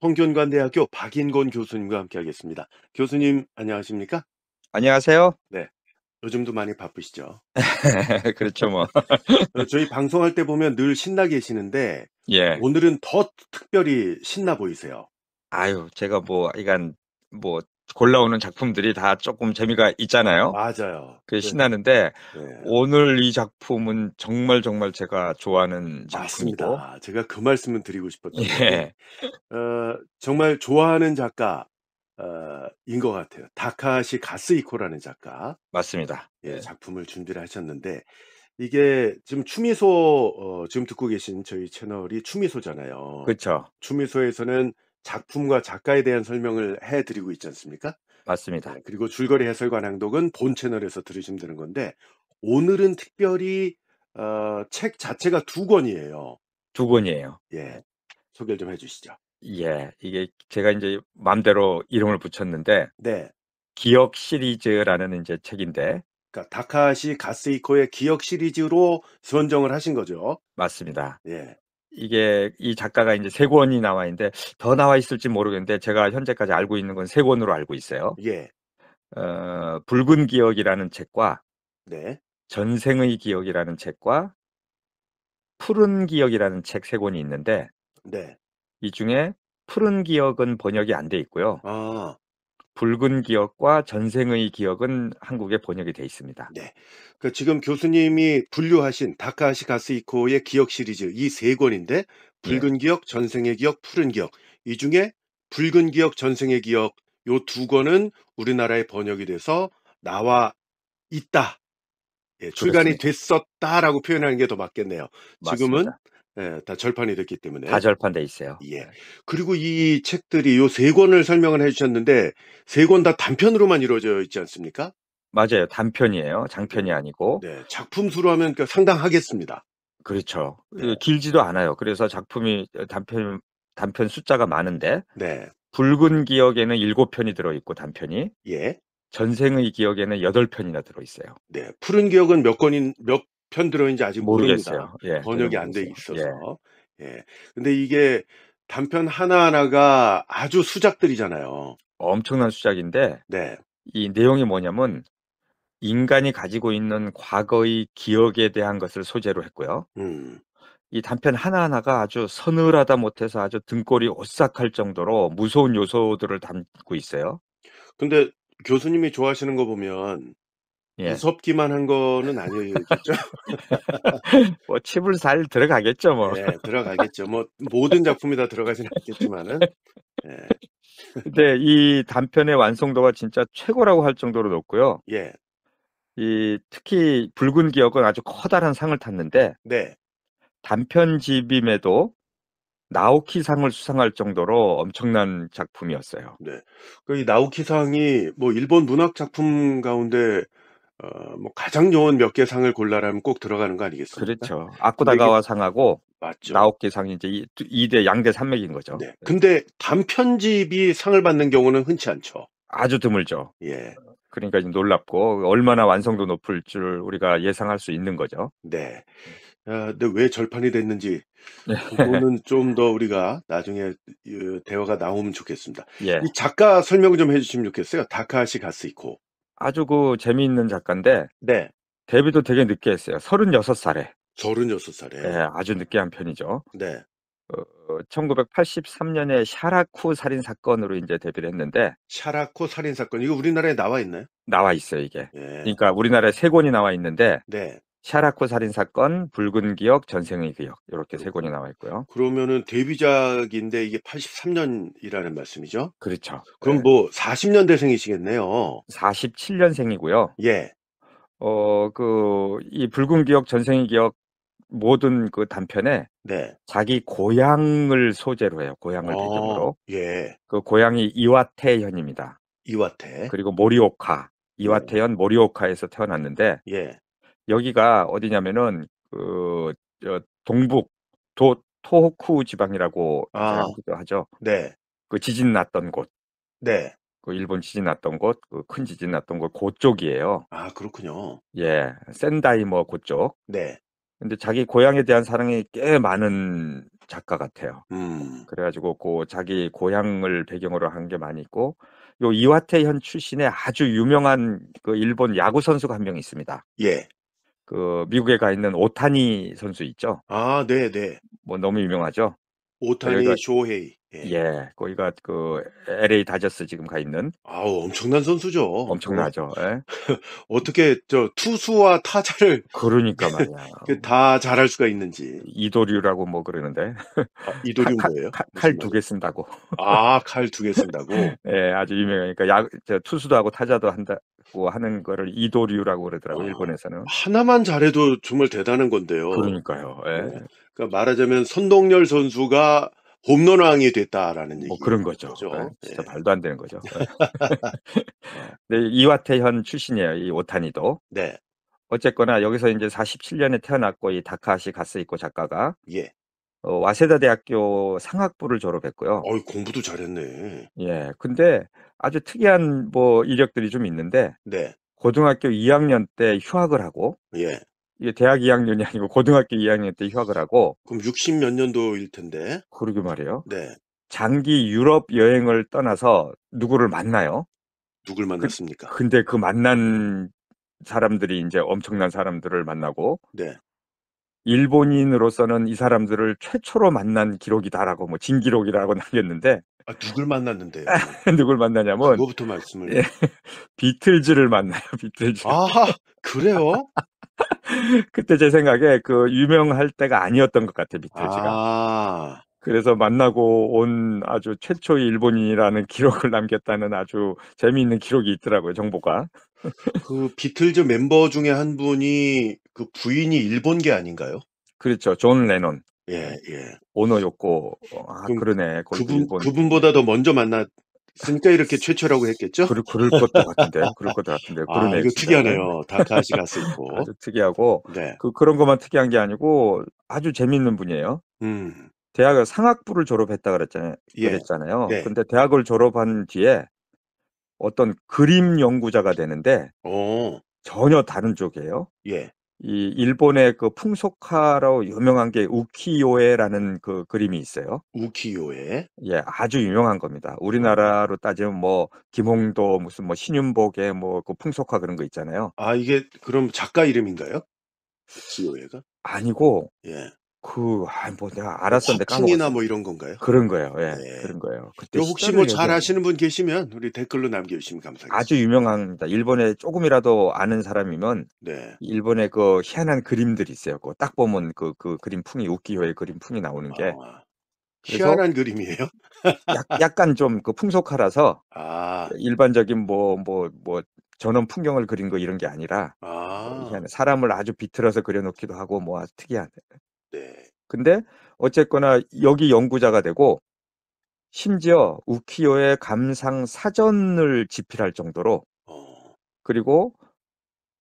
성균관대학교 박인곤 교수님과 함께하겠습니다. 교수님 안녕하십니까? 안녕하세요. 네. 요즘도 많이 바쁘시죠? 그렇죠, 뭐. 저희 방송할 때 보면 늘 신나 계시는데 예. 오늘은 더 특별히 신나 보이세요. 아유, 제가 뭐, 이간, 뭐, 골라오는 작품들이 다 조금 재미가 있잖아요. 맞아요. 그 그래서 신나는데, 네, 오늘 이 작품은 정말 정말 제가 좋아하는 작품이고, 맞습니다. 제가 그 말씀을 드리고 싶었던 건데 예, 정말 좋아하는 작가 인 것 같아요. 다카시 가스이코라는 작가 맞습니다. 예, 예, 작품을 준비를 하셨는데 이게 지금 추미소 지금 듣고 계신 저희 채널이 추미소잖아요. 그렇죠. 추미소에서는 작품과 작가에 대한 설명을 해 드리고 있지 않습니까? 맞습니다. 네. 그리고 줄거리 해설과 낭독은 본 채널에서 들으시면 되는 건데 오늘은 특별히 책 자체가 두 권이에요. 두 권이에요. 예. 소개를 좀 해 주시죠. 예, 이게 제가 이제 맘대로 이름을 붙였는데, 네. 기억 시리즈라는 이제 책인데, 그러니까 다카시 가스이코의 기억 시리즈로 선정을 하신 거죠. 맞습니다. 예. 이게 이 작가가 이제 세 권이 나와 있는데 더 나와 있을지 모르겠는데 제가 현재까지 알고 있는 건 세 권으로 알고 있어요. 예. 붉은 기억이라는 책과 네. 전생의 기억이라는 책과 푸른 기억이라는 책 세 권이 있는데 네. 이 중에 푸른 기억은 번역이 안 돼 있고요. 아. 붉은 기억과 전생의 기억은 한국에 번역이 돼 있습니다. 네. 그 지금 교수님이 분류하신 다카하시 가스이코의 기억 시리즈 이 세 권인데 예, 붉은 기억, 전생의 기억, 푸른 기억. 이 중에 붉은 기억, 전생의 기억 요 두 권은 우리나라에 번역이 돼서 나와 있다. 예, 출간이 그렇습니다. 됐었다라고 표현하는 게 더 맞겠네요. 지금은 맞습니다. 예, 다 절판이 됐기 다 때문에. 절판돼 있어요. 예. 예. 그리고 이 책들이 요 세 권을 설명을 해 주셨는데 세 권 다 단편으로만 이루어져 있지 않습니까? 맞아요. 단편이에요. 장편이 네. 아니고. 네. 작품 수로 하면 그 상당하겠습니다. 그렇죠. 네. 길지도 않아요. 그래서 작품이 단편 숫자가 많은데 네. 붉은 기억에는 7 편이 들어 있고 단편이 예. 전생의 기억에는 8 편이나 들어 있어요. 네. 푸른 기억은 몇 편 들어 있는지 아직 모릅니다. 모르겠어요. 예. 전혀 번역이 안 돼 모르겠어요. 예. 있어서. 예. 근데 이게 단편 하나하나가 아주 수작들이잖아요. 엄청난 수작인데 네. 이 내용이 뭐냐면 인간이 가지고 있는 과거의 기억에 대한 것을 소재로 했고요. 음. 이 단편 하나하나가 아주 서늘하다 못해서 아주 등골이 오싹할 정도로 무서운 요소들을 담고 있어요. 근데 교수님이 좋아하시는 거 보면 예. 무섭기만 한 거는 아니겠죠? 뭐 칩을 잘 들어가겠죠 뭐. 예. 들어가겠죠. 뭐 모든 작품이 다 들어가지는 않겠지만은. 예. 근데 이 단편의 완성도가 진짜 최고라고 할 정도로 높고요. 예. 이 특히 붉은 기억은 아주 커다란 상을 탔는데 네. 단편집임에도 나오키상을 수상할 정도로 엄청난 작품이었어요. 네. 그 이 나오키상이 뭐 일본 문학 작품 가운데 뭐 가장 좋은 몇 개 상을 골라라면 꼭 들어가는 거 아니겠습니까? 그렇죠. 근데 이게 아쿠다가와 상하고 맞죠. 나오키상이 이제 이 대 양대 산맥인 거죠. 네. 근데 단편집이 상을 받는 경우는 흔치 않죠. 아주 드물죠. 예. 그러니까 좀 놀랍고 얼마나 완성도 높을 줄 우리가 예상할 수 있는 거죠. 네. 근데 왜 절판이 됐는지 그거는 좀 더 우리가 나중에 대화가 나오면 좋겠습니다. 예. 이 작가 설명을 좀 해 주시면 좋겠어요. 다카하시 가스이코. 아주 재미있는 작가인데 네. 데뷔도 되게 늦게 했어요. 36 살에. 36 예, 살에. 아주 늦게 한 편이죠. 네. 1983 년에 샤라쿠 살인 사건으로 인제 데뷔를 했는데 샤라코 살인 사건 이거 우리나라에 나와 있나요? 나와 있어요, 이게. 예. 그러니까 우리나라에 3 권이 나와 있는데 네. 샤라쿠 살인 사건, 붉은 기억, 전생의 기억 요렇게 3 권이 그렇군요. 나와 있고요. 그러면은 데뷔작인데 이게 83 년이라는 말씀이죠? 그렇죠. 그럼 예. 뭐 40 년대생이시겠네요. 47 년생이고요. 예. 이 붉은 기억, 전생의 기억 모든 그 단편에 네. 자기 고향을 소재로 해요, 고향을 배경으로. 예. 그 고향이 이와테현입니다. 이와테. 그리고 모리오카, 네. 이와테현 모리오카에서 태어났는데 예. 여기가 어디냐면은 동북 토호쿠 지방이라고 이제 아 하기도 하죠. 네. 그 지진 났던 곳, 네. 그 일본 지진 났던 곳, 그 큰 지진 났던 곳 고쪽이에요. 아 그렇군요. 예. 센다이 뭐 고쪽. 네. 근데 자기 고향에 대한 사랑이 꽤 많은 작가 같아요. 음. 그래 가지고 자기 고향을 배경으로 한 게 많이 있고, 요 이와테현 출신의 아주 유명한 그 일본 야구 선수가 한 명 있습니다. 예. 그 미국에 가 있는 오타니 선수 있죠. 아 네네. 뭐 너무 유명하죠. 오타니 여기가 쇼헤이. 예. 예. 거기가 그 LA 다저스 지금 가 있는 아우 엄청난 선수죠. 그거 엄청나죠. 예. 어떻게 투수와 타자를 그러니까 말이야. 다 잘할 수가 있는지. 이도류라고 뭐 그러는데 아 이도류는 뭐예요? 칼 무슨 두 말이에요? 개 쓴다고. 아 칼 2개 쓴다고? 예. 아주 유명하니까 투수도 하고 타자도 한다고 하는 거를 이도류라고 그러더라고요, 아. 일본에서는. 하나만 잘해도 정말 대단한 건데요. 그러니까요. 예. 그러니까 말하자면 선동열 선수가 홈런왕이 됐다라는 뭐 그런 얘기인 거죠. 예. 거죠. 진짜 예. 말도 안 되는 거죠. 예. 어 네, 이와테현 출신이에요, 이 오타니도. 네. 어쨌거나 여기서 인제 47 년에 태어났고, 이 다카하시 가스히코 작가가 예. 와세다 대학교 상학부를 졸업했고요. 어이 공부도 잘했네. 예. 근데 아주 특이한 뭐 이력들이 좀 있는데, 네. 고등학교 2 학년 때 휴학을 하고, 예. 이게 대학 2 학년이 아니고 고등학교 2 학년 때 휴학을 하고, 그럼 60몇 년도일 텐데. 그러게 말이에요. 네. 장기 유럽 여행을 떠나서 누구를 만나요. 누굴 그 만났습니까? 근데 그 만난 사람들이 인제 엄청난 사람들을 만나고, 네. 일본인으로서는 이 사람들을 최초로 만난 기록이다라고 뭐 진기록이라고 남겼는데, 아 누굴 만났는데요? 누굴 만나냐면, 그거부터 말씀을 예, 비틀즈를 만나요, 비틀즈. 아 그래요? 그때 제 생각에 그 유명할 때가 아니었던 것 같아요, 비틀즈가. 아. 그래서 만나고 온 아주 최초의 일본인이라는 기록을 남겼다는 아주 재미있는 기록이 있더라고요, 정보가. 그 비틀즈 멤버 중에 한 분이 그 부인이 일본계 아닌가요? 그렇죠. 존 레논. 예. 예 예. 오노 요코. 그럼 그러네. 거기도 일본. 예. 그분보다 더 먼저 만났으니까 이렇게 최초라고 했겠죠? 그럴 것도 같은데. 그럴 것도 같은데. 아 그러네요, 이거 진짜. 예. 특이하네요. 다카하시 가스히코. 아주 특이하고, 네. 그런 것만 특이한 게 아니고 아주 재미있는 분이에요. 음. 대학을 상학부를 졸업했다 예. 그랬잖아요. 네. 근데 대학을 졸업한 뒤에 어떤 그림 연구자가 되는데, 어. 전혀 다른 쪽이에요. 예. 이 일본의 그 풍속화로 유명한 게 우키요에라는 그 그림이 있어요. 우키요에. 예, 아주 유명한 겁니다. 어. 우리나라로 따지면 뭐 김홍도 무슨 뭐 신윤복의 뭐 그 풍속화 그런 거 있잖아요. 아 이게 그럼 작가 이름인가요? 우키요에가? 아니고, 예. 뭐 내가 뭐 알았었는데 컵팅이나 까먹었어요. 뭐 이런 건가요? 그런 거예요. 예. 네. 그런 거예요. 그때 요 혹시 뭐 시절을 잘 얘기하는 아시는 분 계시면 우리 댓글로 남겨 주시면 아주 감사하겠습니다. 유명합니다. 일본에 쪼금이라도 아는 사람이면 네. 일본의 그 희한한 그림들이 있어요. 그거 딱 보면 그 그림풍이, 우키요의 그림풍이 나오는 게. 아. 그래서 희한한 그림이에요? 약간 좀 그 풍속화라서 아. 일반적인 뭐 전원 풍경을 그린 거 이런 게 아니라, 아. 희한해. 사람을 아주 비틀어서 그려 놓기도 하고 뭐 아주 특이한. 네. 근데 어쨌거나 여기 연구자가 되고, 심지어 우키요의 감상 사전을 집필할 정도로, 어. 그리고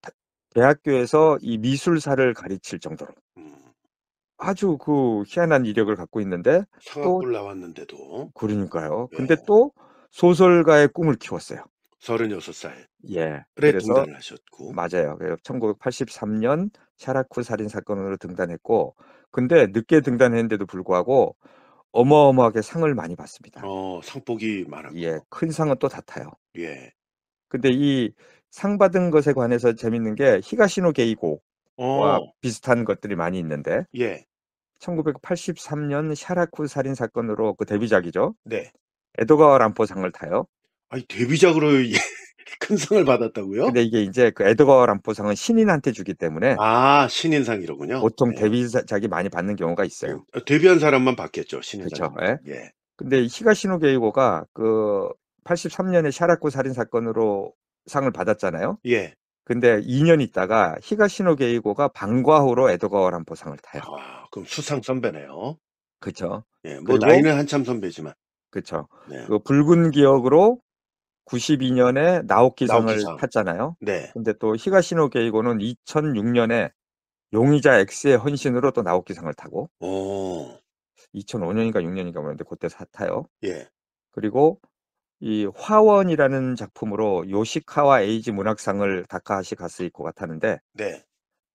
다 대학교에서 이 미술사를 가르칠 정도로 음. 아주 그 희한한 이력을 갖고 있는데, 또 상악불 나왔는데도. 그러니까요. 예. 근데 또 소설가의 꿈을 키웠어요. 36 살에 예. 그래서 등단을 하셨고. 맞아요. 1983년 샤라쿠 살인 사건으로 등단했고, 근데 늦게 등단했는데도 불구하고 어마어마하게 상을 많이 받습니다. 상복이 예. 많았군요. 큰 상은 또 다 타요. 예. 근데 이 상 받은 것에 관해서 재밌는 게, 히가시노 게이고와 어. 비슷한 것들이 많이 있는데, 예. 1983년 샤라쿠 살인 사건으로 그 데뷔작이죠. 네. 에드거 람포상을 타요. 아니 데뷔작으로 큰 상을 받았다고요? 근데 이게 인제 그 에드거 람포상은 신인한테 주기 때문에 아 신인상이로군요. 보통 네. 데뷔작이 많이 받는 경우가 있어요. 데뷔한 사람만 받겠죠, 그쵸. 신인상이니까. 예. 예. 근데 히가시노 게이고가 그 83 년에 샤라쿠 살인 사건으로 상을 받았잖아요. 예. 근데 2년 있다가 히가시노 게이고가 방과후로 에드거 람포상을 타요. 아 그럼 수상 선배네요. 그쵸. 예. 뭐 그리고 나이는 한참 선배지만. 그쵸. 네. 그 붉은 기억으로 92 년에 나오키상을 나오키상. 탔잖아요. 네. 근데 또 히가시노 게이고는 2006 년에 용의자 X의 헌신으로 또 나오키상을 타고, 어. 2005 년인가 6 년인가 모르는데 고때 타요. 예. 그리고 이 화원이라는 작품으로 요시카와 에이지 문학상을 다카하시 가스히코가 타는데, 네.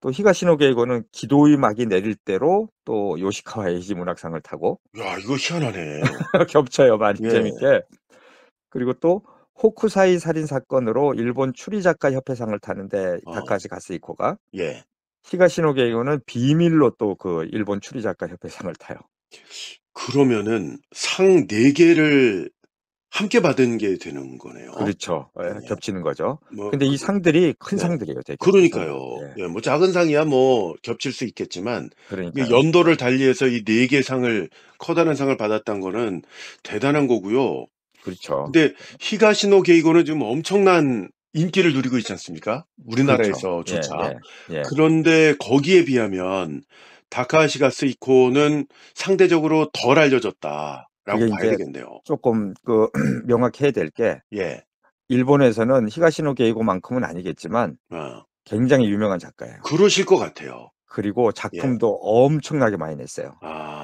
또 히가시노 게이고는 기도의 막이 내릴 대로 또 요시카와 에이지 문학상을 타고 야, 이거 희한하네. 겹쳐요, 많이 예. 재밌게. 그리고 또 호쿠사이 살인 사건으로 일본 추리 작가 협회상을 타는데 어. 다카하시 가스히코가, 예. 히가시노 게이고는 비밀로 또 그 일본 추리 작가 협회상을 타요. 그러면은 상 4 개를 함께 받은 게 되는 거네요. 그렇죠. 예, 예. 겹치는 거죠. 뭐 근데 이 상들이 큰 네. 상들이에요, 되게 큰 상들. 그러니까요. 예. 예, 뭐 작은 상이야 뭐 겹칠 수 있겠지만 이게 그러니까요. 연도를 달리해서 이 4개 상을 커다란 상을 받았다는 거는 대단한 거고요. 그렇죠. 근데 히가시노 게이고는 지금 엄청난 인기를 누리고 있지 않습니까? 그렇죠. 예, 우리나라에서조차. 예, 예. 그런데 거기에 비하면 다카하시 가스히코는 상대적으로 덜 알려졌다라고 그게 봐야 인제 되겠네요. 쪼끔 그 명확해야 될 게, 예. 일본에서는 히가시노 게이고만큼은 아니겠지만 어. 굉장히 유명한 작가예요. 그러실 것 같아요. 그리고 예. 작품도 엄청나게 많이 냈어요.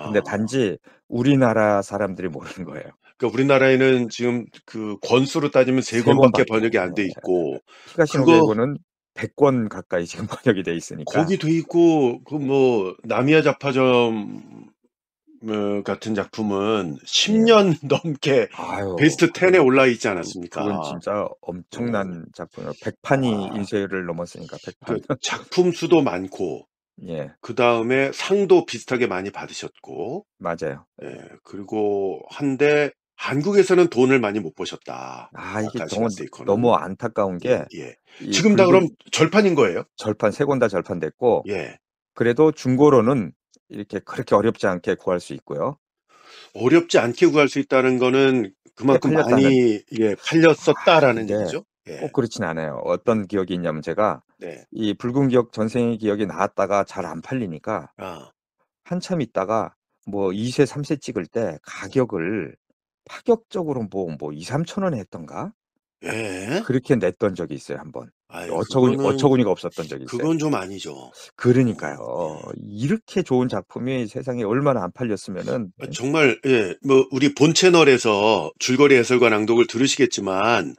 근데 아. 단지 우리나라 사람들이 모르는 거예요. 그러니까 우리나라에는 지금 그 권수로 따지면 3 3 권밖에 권밖에. 번역이 안 돼 예. 있고 히가시노 그거 게이고는 100권 가까이 지금 번역이 돼 있으니까. 거기 돼 있고 그 뭐 나미야 잡화점 같은 작품은 10 예. 년 넘게 아유, 베스트 10에 올라 있지 그건 않았습니까? 진짜 네. 엄청난 작품이에요. 100 판이 아. 인쇄를 넘었으니까, 100 판. 그 작품 수도 많고 예. 그다음에 상도 비슷하게 많이 받으셨고 맞아요. 예, 그리고 한데 한국에서는 돈을 많이 못 버셨다. 이게 다카시 정말 가스히코는. 너무 안타까운 예, 게, 예. 이 지금 다 그럼 붉은 절판인 거예요? 절판 3권 다 절판됐고, 예. 그래도 중고로는 이렇게 그렇게 어렵지 않게 구할 수 있고요. 어렵지 않게 구할 수 있다는 거는 꽤 그만큼 팔렸다는. 많이 팔렸었다라는 근데 얘기죠? 예. 꼭 그렇진 않아요. 예. 어떤 기억이 있냐면, 제가 네. 이 붉은 기억 전생의 기억이 나왔다가 잘 안 팔리니까 아. 한참 있다가 뭐 2 세 3세 찍을 때 가격을 파격적으로 뭐 2-3천 원에 했던가? 예? 그렇게 냈던 적이 있어요, 한 번. 아이 그거는 어처구니가 없었던 적이 있어요. 그건 좀 아니죠. 그러니까요. 예. 이렇게 좋은 작품이 세상에 얼마나 안 팔렸으면은. 예. 정말 예, 뭐 우리 본 채널에서 줄거리 해설과 낭독을 들으시겠지만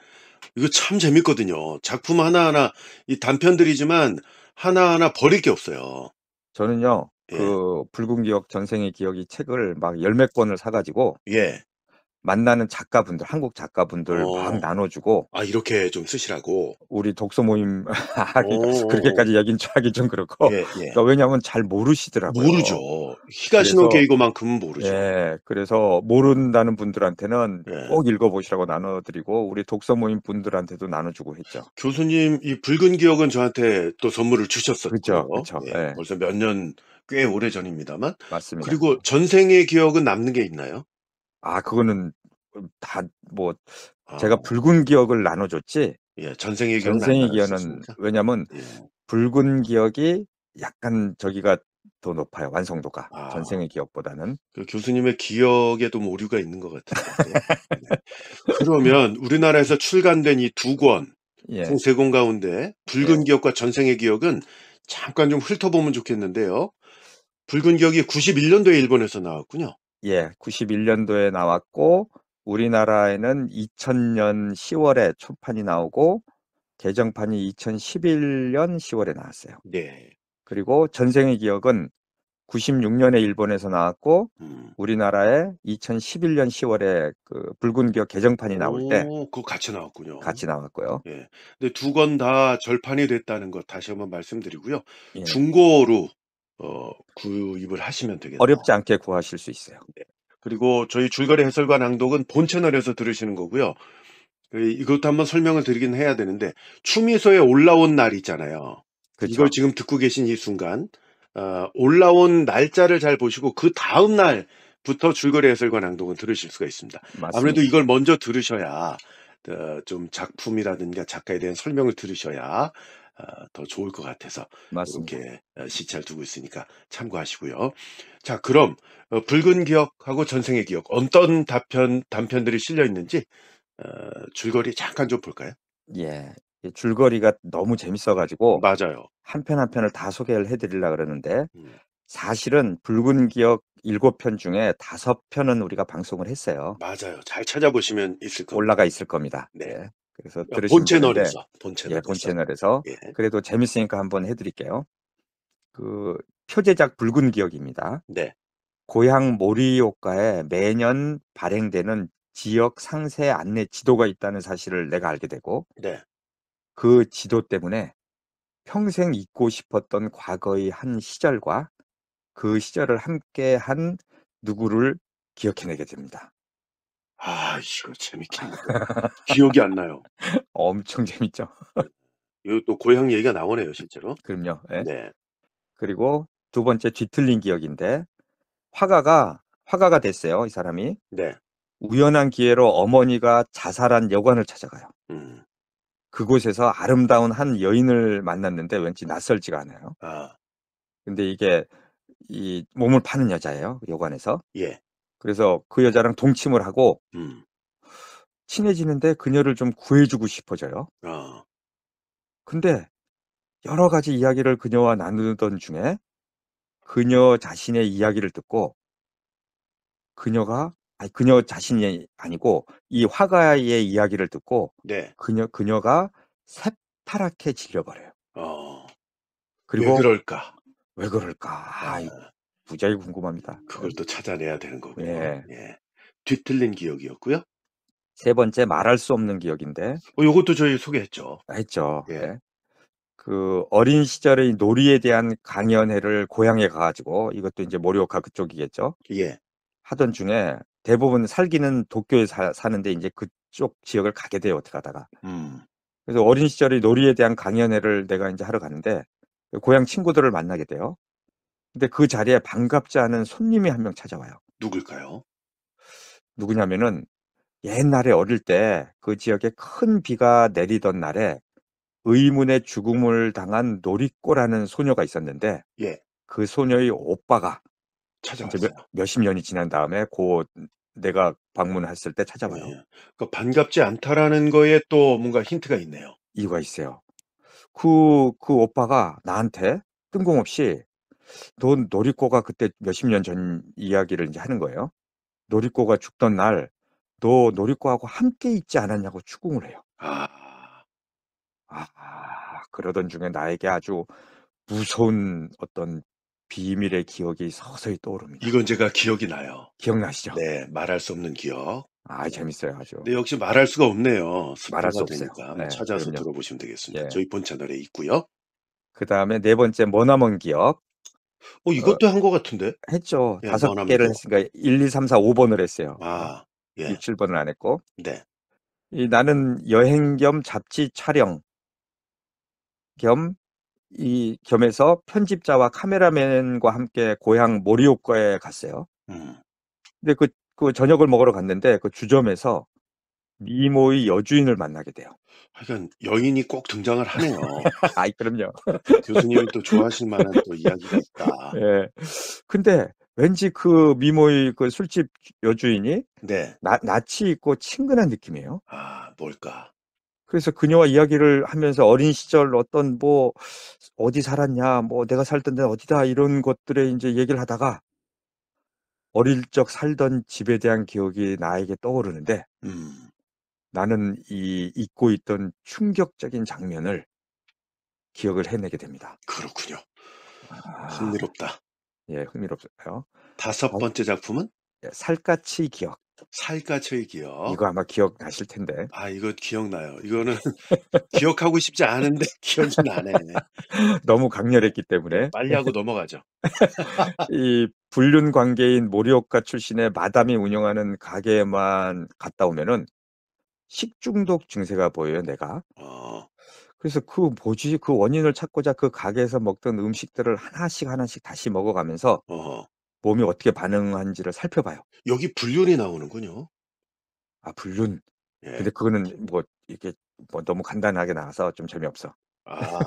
이거 참 재밌거든요. 작품 하나하나 이 단편들이지만 하나하나 버릴 게 없어요. 저는요, 예. 그 붉은 기억 전생의 기억 이 책을 막 열 몇 권을 사 가지고 예. 만나는 작가분들, 한국 작가분들 막 어. 나눠 주고, 아, 이렇게 좀 쓰시라고. 우리 독서 모임 그러니까 어어어. 그렇게까지 얘기는 좀 하긴 좀 그렇고, 예, 예. 그러니까 왜냐하면 잘 모르시더라고요. 모르죠. 히가시노 그래서 게이고만큼은 모르죠. 예, 그래서 모른다는 분들한테는 예. 꼭 읽어 보시라고 나눠 드리고, 우리 독서 모임 분들한테도 나눠 주고 했죠. 교수님 이 붉은 기억은 저한테 또 선물을 그죠, 주셨었고요. 그쵸. 예. 예. 벌써 몇 년 꽤 오래전입니다만. 맞습니다. 그리고 전생의 기억은 남는 게 있나요? 그거는 다 뭐 제가 아, 붉은 기억을 나눠 줬지, 예. 전생의 기억은 안 전생의 기억은, 나누셨습니까? 왜냐면 예. 붉은 기억이 약간 저기가 더 높아요, 완성도가. 아. 전생의 기억보다는. 그 교수님의 기억에도 뭐 오류가 있는 것 같은데. 네. 그러면 우리나라에서 출간된 이 2권, 총 예. 3권 가운데 붉은 예. 기억과 전생의 기억은 잠깐 좀 훑어보면 좋겠는데요. 붉은 기억이 91 년도에 일본에서 나왔군요. 예. 91 년도에 나왔고, 우리나라에는 2000년 10 월에 초판이 나오고 개정판이 2011년 10 월에 나왔어요. 네. 그리고 전생의 기억은 96 년에 일본에서 나왔고, 음. 우리나라에 2011년 10 월에 그 붉은 기억 개정판이 나올 때 그거 같이 나왔군요. 같이 나왔고요. 예. 근데 2권 다 절판이 됐다는 것 다시 한번 말씀드리고요. 예. 중고로 구입을 하시면 되겠네요. 어렵지 않게 구하실 수 있어요. 네. 그리고 저희 줄거리 해설과 낭독은 본 채널에서 들으시는 거고요. 이것도 한번 설명을 드리긴 해야 되는데 추미소에 올라온 날 있잖아요. 이걸 그쵸. 지금 듣고 계신 이 순간 올라온 날짜를 잘 보시고 그다음 날부터 줄거리 해설과 낭독은 들으실 수가 있습니다. 아무래도 맞습니다. 이걸 먼저 들으셔야 좀 작품이라든가 작가에 대한 설명을 들으셔야 더 좋을 것 같아서 맞습니다. 이렇게 시차를 두고 있으니까 참고하시고요. 자, 그럼 붉은 기억하고 전생의 기억 어떤 단편들이 실려 있는지 줄거리 잠깐 좀 볼까요? 예. 이 줄거리가 너무 재밌어 가지고 맞아요. 한 편 한 편을 다 소개를 해 드리려고 그러는데, 음. 사실은 붉은 기억 7편 중에 5 편은 우리가 방송을 했어요. 맞아요. 잘 찾아보시면 있을 겁니다. 올라가 있을 겁니다. 네. 예. 그래서 본 들으시면 되는데, 채널에서, 본 예, 본 채널에서. 채널에서. 예. 그래도 재밌으니까 한번 해 드릴게요. 그 표제작 붉은 기억입니다. 네. 고향 모리오카에 매년 발행되는 지역 상세 안내 지도가 있다는 사실을 내가 알게 되고 네. 그 지도 때문에 평생 잊고 싶었던 과거의 한 시절과 그 시절을 함께한 누구를 기억해내게 됩니다. 아 이거 재밌겠는데. 기억이 안 나요. 엄청 재밌죠. 이거 또 고향 얘기가 나오네요 실제로. 그럼요. 예. 네. 그리고 두 번째 뒤틀린 기억인데 화가가 됐어요, 이 사람이. 네. 우연한 기회로 어머니가 자살한 여관을 찾아가요. 음. 그곳에서 아름다운 한 여인을 만났는데 왠지 낯설지가 않아요. 아 근데 이게 이 몸을 파는 여자예요, 여관에서. 예. 그래서 그 여자랑 동침을 하고 음. 친해지는데 그녀를 좀 구해 주고 싶어져요. 아 근데 여러 가지 이야기를 그녀와 나누던 중에 그녀 자신의 이야기를 듣고 그녀 자신이 아니고 이 화가의 이야기를 듣고 네. 그녀가 새파랗게 질려 버려요. 어. 왜 그리고 그럴까? 왜 그럴까? 이 아 무지하게 궁금합니다. 그걸 또 찾아내야 되는 거군요. 예. 예. 뒤틀린 기억이었고요. 세 번째 말할 수 없는 기억인데 요것도 저희 소개했죠. 했죠. 예. 예. 그 어린 시절의 놀이에 대한 강연회를 고향에 가 가지고 이것도 인제 모리오카 그쪽이겠죠. 예. 하던 중에 대부분 살기는 도쿄에 사는데 인제 그쪽 지역을 가게 돼요, 어떻게 하다가. 음. 그래서 어린 시절의 놀이에 대한 강연회를 내가 인제 하러 가는데 그 고향 친구들을 만나게 돼요. 근데 그 자리에 반갑지 않은 손님이 한 명 찾아와요. 누굴까요? 누구냐면은 옛날에 어릴 때 그 지역에 큰 비가 내리던 날에 의문의 죽음을 당한 노리꼬라는 소녀가 있었는데 예. 그 소녀의 오빠가 이제 찾아왔어요. 몇십 년이 지난 다음에 내가 방문했을 때 찾아와요. 예. 그 반갑지 않다라는 거에 또 뭔가 힌트가 있네요. 이유가 있어요. 그 오빠가 나한테 뜬금없이 "넌 노리꼬가 그때 몇십 년 전 이야기를 인제 하는 거예요. 노리꼬가 죽던 날 너 노리꼬하고 함께 있지 않았냐."고 추궁을 해요. 아. 그러던 중에 나에게 아주 무서운 어떤 비밀의 기억이 서서히 떠오릅니다. 이건 제가 기억이 나요. 기억나시죠? 네. 말할 수 없는 기억. 네. 재밌어요 아주. 근데 역시 말할 수가 없네요. 말할 수 스포가 없어요. 되니까 한번 예. 찾아서 그럼요. 들어보시면 되겠습니다. 예. 저희 본 채널에 있고요. 그다음에 네 번째 머나먼 기억. 어 이것도 한 것 같은데. 했죠. 예. 5 머나먼 개를 기억. 했으니까 1, 2, 3, 4, 5 번을 했어요. 아. 예. 6-7 번을 안 했고. 네. 나는 여행 겸 잡지 촬영 겸 겸해서 편집자와 카메라맨과 함께 고향 모리오카에 갔어요. 음. 근데 그 저녁을 먹으러 갔는데 그 주점에서 미모의 여주인을 만나게 돼요. 하여간 여인이 꼭 등장을 하네요. 그럼요. 교수님이 또 좋아하실 만한 또 이야기가 있다. 예. 근데 왠지 그 미모의 그 술집 여주인이 네. 낯이 있고 친근한 느낌이에요. 뭘까? 그래서 그녀와 이야기를 하면서 어린 시절 어떤 뭐 "어디 살았냐." 뭐 "내가 살던 데는 어디다." 이런 것들에 인제 얘기를 하다가 어릴 적 살던 집에 대한 기억이 나에게 떠오르는데 음. 나는 이 잊고 있던 충격적인 장면을 기억을 해내게 됩니다. 그렇군요. 아 흥미롭다. 예 흥미롭어요. 다섯 어 번째 작품은 예 살갗의 기억. 살갗의 기억. 이거 아마 기억나실 텐데. 이거 기억나요. 이거는 기억하고 싶지 않은데 기억이 나네. 너무 강렬했기 네. 때문에 빨리 하고 넘어가죠. 이 불륜 관계인 모리오카 출신의 마담이 운영하는 가게에만 갔다 오면은 식중독 증세가 보여요, 내가. 어. 그래서 그 뭐지? 그 원인을 찾고자 그 가게에서 먹던 음식들을 하나씩 하나씩 다시 먹어가면서 어허. 몸이 어떻게 반응하는지를 살펴봐요. 여기 불륜이 나오는군요. 불륜. 예. 근데 그거는 뭐 이렇게 뭐 너무 간단하게 나와서 좀 재미없어. 아.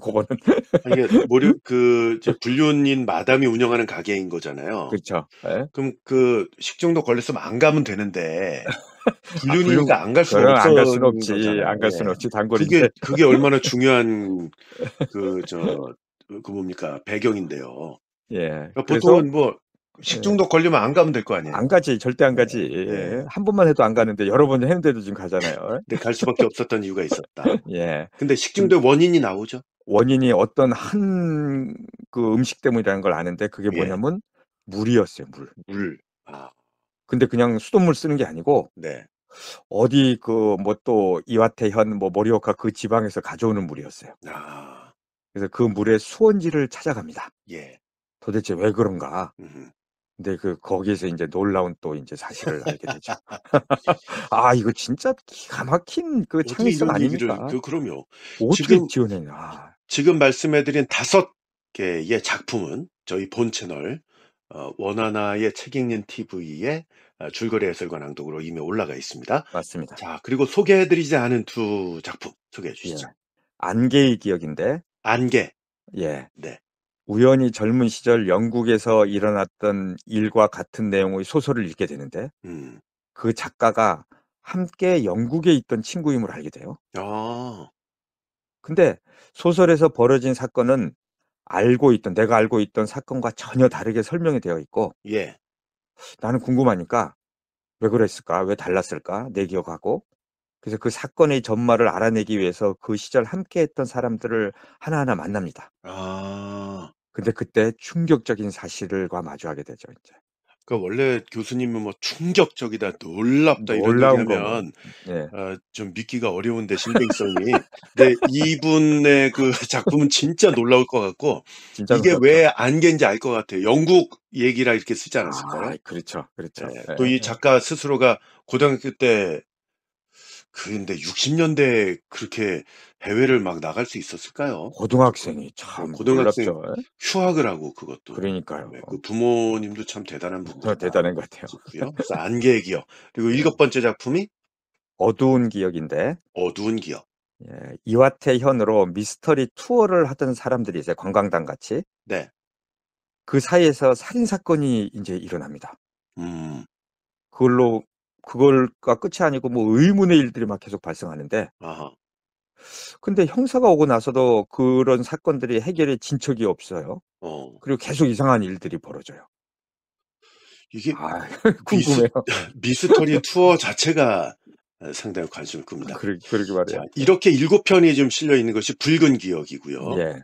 그거는 이게 이제 불륜인 마담이 운영하는 가게인 거잖아요. 그렇죠. 예. 그럼 그 식중독 걸렸으면 안 가면 되는데 불륜 불륜이니까 안 갈 수가 그럼 안 갈 수는 없었는 없지. 거잖아요. 안 갈 수는 예. 없지 단골인데. 그게 얼마나 중요한 뭡니까 배경인데요. 예. 그러니까 그래서 보통은 뭐 예. 식중독 걸리면 안 가면 될 거 안 아니에요. 가지. 절대 안 네. 가지. 예. 예. 한 번만 해도 안 가는데 여러 번 했는데도 지금 가잖아요. 근데 갈 수밖에 없었던 이유가 있었다. 예. 근데 근 식중독 원인이 나오죠? 원인이 어떤 한 그 음식 때문이라는 걸 아는데 그게 예. 뭐냐면 물이었어요, 물. 물. 아 근데 그냥 수돗물 쓰는 게 아니고 네. 어디 그 뭐 또 이와테현 뭐 모리오카 그 지방에서 가져오는 물이었어요. 아 그래서 그 물의 수원지를 찾아갑니다. 예. 도대체 왜 그런가? 음음. 근데 거기에서 인제 놀라운 또 인제 사실을 알게 되죠. 아 이거 진짜 기가 막힌 그 어떻게 창의성 이런 얘기를 아닙니까? 그럼요. 어떻게 지금 지어냈냐. 아 말씀해 드린 5 개의 작품은 저희 본 채널 원하나의 책 읽는 TV에 줄거리 해설과 낭독으로 이미 올라가 있습니다. 맞습니다. 자 그리고 소개해 드리지 않은 2 작품 소개해 주시죠. 예. 안개의 기억인데 안개. 예. 네. 우연히 젊은 시절 영국에서 일어났던 일과 같은 내용의 소설을 읽게 되는데 음. 그 작가가 함께 영국에 있던 친구임을 알게 돼요. 아. 근데 소설에서 벌어진 사건은 내가 알고 있던 사건과 전혀 다르게 설명이 되어 있고 예. 나는 궁금하니까 '왜 그랬을까? 왜 달랐을까? 내 기억하고.' 그래서 그 사건의 전말을 알아내기 위해서 그 시절 함께했던 사람들을 하나하나 만납니다. 아. 근데 그때 충격적인 사실과 마주하게 되죠 인제. 그러니까 원래 교수님은 뭐 "충격적이다. 놀랍다." 이런 놀라운 거 뭐 얘기하면 예. 좀 믿기가 어려운데 신빙성이. 근데 이분의 그 작품은 진짜 놀라울 것 같고 진짜 이게 놀랍죠. 왜 안개인지 알 것 같아요. 영국 얘기라 이렇게 쓰지 않았을까요? 아 그렇죠, 예. 그렇죠. 또 이 예예예. 작가 스스로가 고등학교 때 근데 60 년대에 그렇게 해외를 막 나갈 수 있었을까요? 어쨌건 고등학생이 참 고등학생 놀랍죠. 예. 휴학을 하고 그것도. 그러니까요. 네 그 부모님도 참 대단한 분들이다 대단한 것 같아요. 싶고요. 그래서 안개의 기억. 그리고 예. 7 번째 작품이 어두운 기억인데 어두운 기억. 예 이와테 현으로 미스터리 투어를 하던 사람들이 이제 관광단 같이 네. 그 사이에서 살인 사건이 인제 일어납니다. 음. 그걸로 그걸가 끝이 아니고 뭐 의문의 일들이 막 계속 발생하는데 아하. 근데 형사가 오고 나서도 그런 사건들이 해결의 진척이 없어요. 어. 그리고 계속 이상한 일들이 벌어져요. 이게 아 미스 궁금해요. 미스터리 투어 자체가 상당히 관심을 끕니다. 그러게 말이에요. 자 예. 이렇게 7 편이 좀 실려 있는 것이 붉은 기억이고요. 예.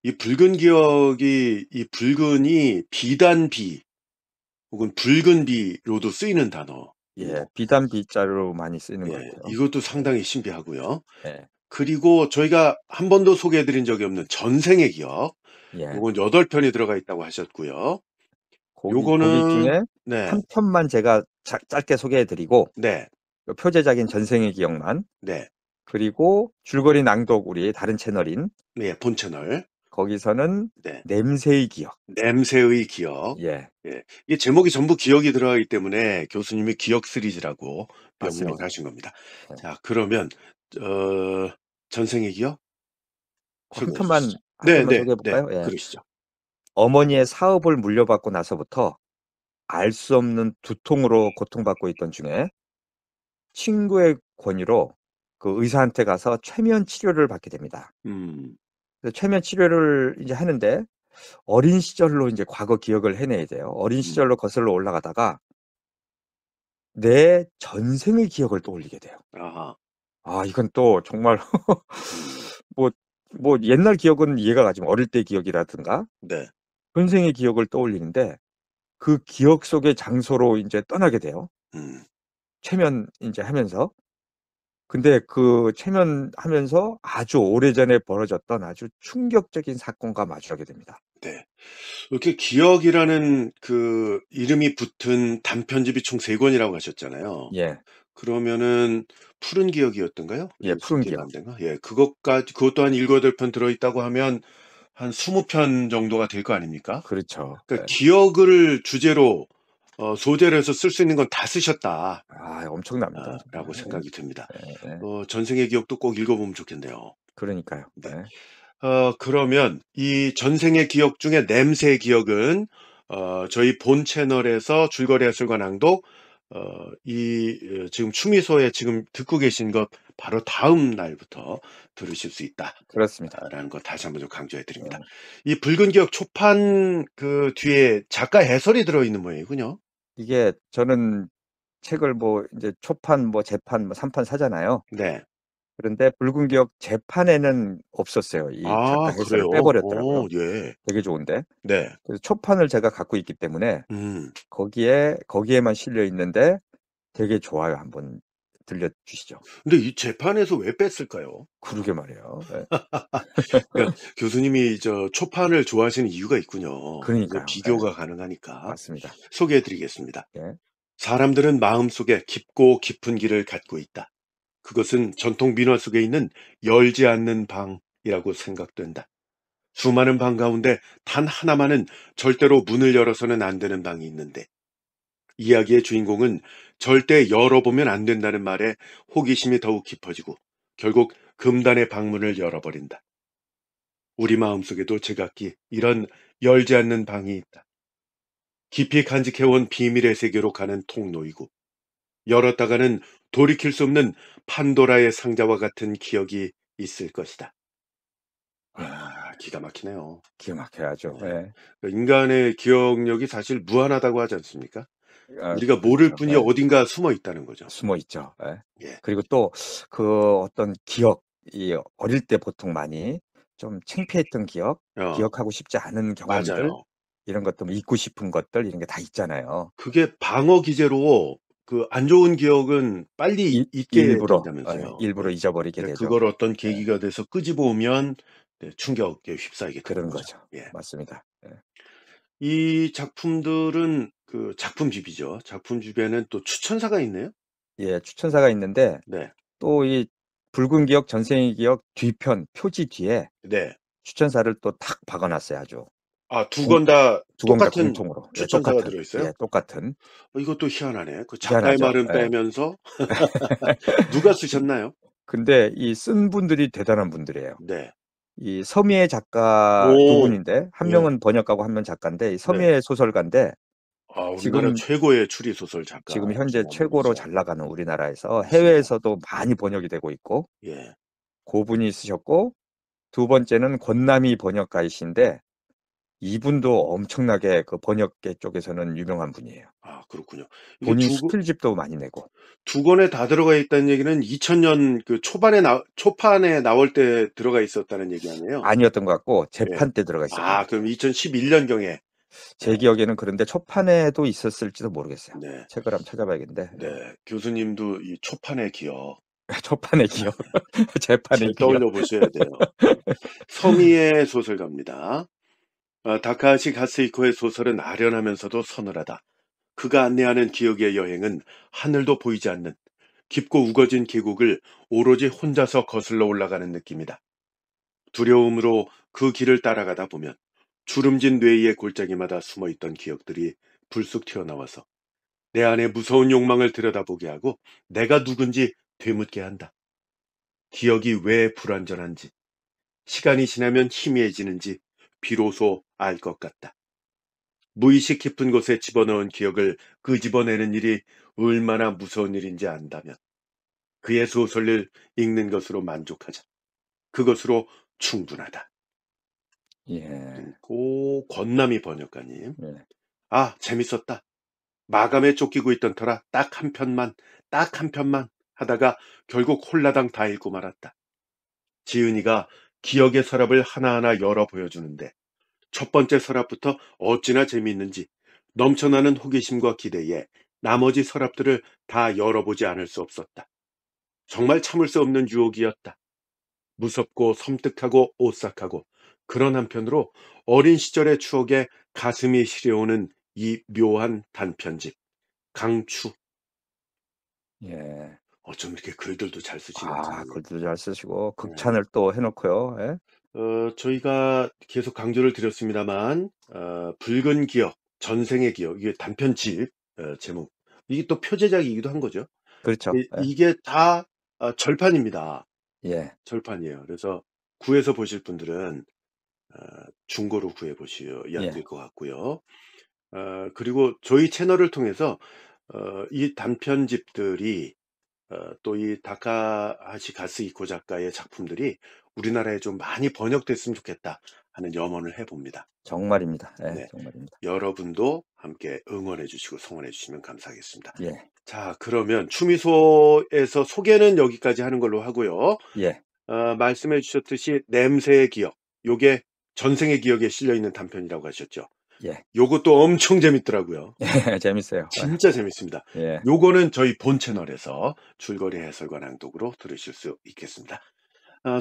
이 붉은 기억이 이 붉은이 비단 비 혹은 붉은 비로도 쓰이는 예. 단어예요. 비단 B자로 많이 쓰이는 것 예. 같아요. 이것도 상당히 신비하고요. 예. 그리고 저희가 한 번도 소개해 드린 적이 없는 전생의 기억. 예. 요건 8 편이 들어가 있다고 하셨고요. 거기 요거는 중에 네. 한 편만 제가 짧게 소개해 드리고 네. 그 표제작인 전생의 기억만 네. 그리고 줄거리 낭독 우리 다른 채널인 네. 본 채널. 거기서는 네. 냄새의 기억. 냄새의 기억. 예. 예. 이게 제목이 전부 기억이 들어가기 때문에 교수님이 기억 시리즈라고 명명을 맞습니다. 하신 겁니다. 예. 자 그러면 어 전생의 기억 그 한 소개해 주시죠. 편만 네네. 소개해 네. 볼까요? 예. 그러시죠. 어머니의 사업을 물려받고 나서부터 알 수 없는 두통으로 고통받고 있던 중에 친구의 권유로 그 의사한테 가서 최면 치료를 받게 됩니다. 음. 그래서 최면 치료를 이제 하는데 어린 시절로 인제 과거 기억을 해내야 돼요. 어린 음. 시절로 거슬러 올라가다가 내 전생의 기억을 떠올리게 돼요. 아하. 아 이건 또 정말 음. 뭐 옛날 기억은 이해가 가지만 어릴 때 기억이라든가 네. 현생의 기억을 떠올리는데 그 기억 속의 장소로 인제 떠나게 돼요, 음. 최면 인제 하면서. 근데 그 최면하면서 아주 오래전에 벌어졌던 아주 충격적인 사건과 마주하게 됩니다. 네. 이렇게 기억이라는 그 이름이 붙은 단편집이 총 3 권이라고 하셨잖아요. 예. 그러면은 푸른 기억이었던가요? 예 예 푸른 숙제가 기억. 안 된가? 예. 그것도 한 7-8편 들어 있다고 하면 한 20편 정도가 될 거 아닙니까? 그렇죠. 그러니까 예. 기억을 주제로 소재로 해서 쓸 수 있는 건 다 쓰셨다. 아 엄청납니다 라고 정말. 생각이 듭니다. 예. 전생의 기억도 꼭 읽어 보면 좋겠네요. 그러니까요. 네. 예. 그러면 이 전생의 기억 중에 냄새의 기억은 저희 본 채널에서 줄거리 해설과 낭독 지금 추미소에 지금 듣고 계신 것 바로 다음 날부터 들으실 수 있다. 그렇습니다. 라는 거 다시 한번 좀 강조해 드립니다. 어 이 붉은 기억 초판 그 뒤에 작가 해설이 들어 있는 모양이군요. 이게 저는 책을 뭐 인제 초판 뭐 재판 뭐 3판 사잖아요. 네. 그런데 붉은 기억 재판에는 없었어요. 이 작가 아 해설을 그래요? 빼버렸더라고요. 예. 되게 좋은데. 네. 그래서 초판을 제가 갖고 있기 때문에 음. 거기에만 실려 있는데 되게 좋아요. 한번 들려주시죠. 근데 이 재판에서 왜 뺐을까요? 그러게 말이에요. 예. 그러니까 교수님이 초판을 좋아하시는 이유가 있군요. 이게 그러니까요. 예. 비교가 가능하니까. 맞습니다. 소개해 드리겠습니다. 예. 사람들은 마음속에 깊고 깊은 길을 갖고 있다. 그것은 전통 민화 속에 있는 열지 않는 방이라고 생각된다. 수많은 방 가운데 단 하나만은 절대로 문을 열어서는 안 되는 방이 있는데 이야기의 주인공은 절대 열어보면 안 된다는 말에 호기심이 더욱 깊어지고 결국 금단의 방문을 열어버린다. 우리 마음속에도 제각기 이런 열지 않는 방이 있다. 깊이 간직해온 비밀의 세계로 가는 통로이고 열었다가는 돌이킬 수 없는 판도라의 상자와 같은 기억이 있을 것이다. 야, 기가 막히네요. 기가 막혀야죠. 네. 예. 인간의 기억력이 사실 무한하다고 하지 않습니까? 아, 우리가 모를 그렇죠. 뿐이 예. 어딘가 숨어 있다는 거죠. 숨어 있죠. 예. 예. 그리고 또 그 어떤 기억, 이 어릴 때 보통 많이 좀 창피했던 기억, 어, 기억하고 싶지 않은 경험들, 맞아요. 이런 것들, 뭐 잊고 싶은 것들, 이런 게 다 있잖아요. 그게 방어 기제로 그 안 좋은 기억은 빨리 잊게 된다면서요. 일부러 예. 잊어버리게 근데 되죠. 그걸 어떤 예. 계기가 돼서 끄집어 오면 네, 충격에 휩싸이게 되는 그런 거죠. 거죠. 예. 맞습니다. 예. 이 작품들은 그 작품집이죠. 작품집에는 또 추천사가 있네요. 예, 추천사가 있는데 네. 또 이 붉은 기억, 전생의 기억 뒤편 표지 뒤에 네. 추천사를 또 탁 박아 놨어요, 아주. 아, 두 공 권 다 두 권 다 똑같은 공통으로. 예, 추천사가 똑같은. 들어있어요? 예, 똑같은. 이것도 희한하네. 그 작가의 희한하죠. 말은 예. 빼면서 누가 쓰셨나요? 근데 이 쓴 분들이 대단한 분들이에요. 네. 이 서미애 작가 두 오. 분인데 한 예. 명은 번역가고 한 명은 작가인데 이 네. 서미애 소설가인데 우리나라 지금 최고의 추리 소설 작가 현재 중 한 최고로 분이죠. 잘 나가는, 우리나라에서 맞습니다. 해외에서도 많이 번역이 되고 있고, 예. 고분이 쓰셨고, 두 번째는 권남희 번역가이신데 이분도 엄청나게 그 번역계 쪽에서는 유명한 분이에요. 그렇군요. 이게 본인 수필집도 많이 내고. 두 권에 다 들어가 있다는 얘기는 2000년 그 초판에 나올 때 들어가 있었다는 얘기 아니에요? 아니었던 것 같고 예. 재판 때 들어가 있었던 것 그럼 같아요. 2011년경에. 제 기억에는. 그런데 초판에도 있었을지도 모르겠어요. 네. 책을 한번 찾아봐야겠는데. 예. 네. 교수님도 이 초판의 기억 초판의 기억, 재판의 잘 기억. 떠올려 보셔야 돼요. 서미의 소설가입니다. 다카하시 가스이코의 소설은 아련하면서도 서늘하다. 그가 안내하는 기억의 여행은 하늘도 보이지 않는 깊고 우거진 계곡을 오로지 혼자서 거슬러 올라가는 느낌이다. 두려움으로 그 길을 따라가다 보면 주름진 뇌의 골짜기마다 숨어있던 기억들이 불쑥 튀어나와서 내 안에 무서운 욕망을 들여다보게 하고 내가 누군지 되묻게 한다. 기억이 왜 불완전한지, 시간이 지나면 희미해지는지 비로소 알 것 같다. 무의식 깊은 곳에 집어넣은 기억을 끄집어내는 일이 얼마나 무서운 일인지 안다면 그의 소설을 읽는 것으로 만족하자. 그것으로 충분하다. 예. 고 권남희 번역가님. 예. 재밌었다. 마감에 쫓기고 있던 터라 딱 한 편만 하다가 결국 홀라당 다 읽고 말았다. 지은이가 기억의 서랍을 하나하나 열어 보여주는데 첫 번째 서랍부터 어찌나 재미있는지 넘쳐나는 호기심과 기대에 나머지 서랍들을 다 열어보지 않을 수 없었다. 정말 참을 수 없는 유혹이었다. 무섭고 섬뜩하고 오싹하고 그런 한편으로 어린 시절의 추억에 가슴이 시려오는 이 묘한 단편집. 강추. 예. 어쩜 이렇게 글들도 잘 쓰시는지. 글도 잘 쓰시고 네. 극찬을 또 해놓고요. 예. 저희가 계속 강조를 드렸습니다만, 붉은 기억, 전생의 기억, 이게 단편집 제목. 이게 또 표제작이기도 한 거죠. 그렇죠. 예. 이게 다 절판입니다. 예. 절판이에요. 그래서 구해서 보실 분들은 중고로 구해 보셔야 예. 될 것 같고요. 그리고 저희 채널을 통해서 이 단편집들이 또 이 다카하시 가스이코 작가의 작품들이 우리나라에 좀 많이 번역됐으면 좋겠다 하는 염원을 해봅니다. 정말입니다. 예, 네. 정말입니다. 여러분도 함께 응원해 주시고 성원해 주시면 감사하겠습니다. 예, 자, 그러면 추미소에서 소개는 여기까지 하는 걸로 하고요. 예, 말씀해 주셨듯이 냄새의 기억, 요게 전생의 기억에 실려 있는 단편이라고 하셨죠. 예. 요것도 엄청 재밌더라고요. 예, 재밌어요. 진짜 재밌습니다. 예, 요거는 저희 본 채널에서 줄거리 해설과 낭독으로 들으실 수 있겠습니다.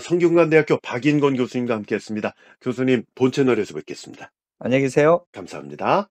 성균관대학교 박인권 교수님과 함께했습니다. 교수님, 본 채널에서 뵙겠습니다. 안녕히 계세요. 감사합니다.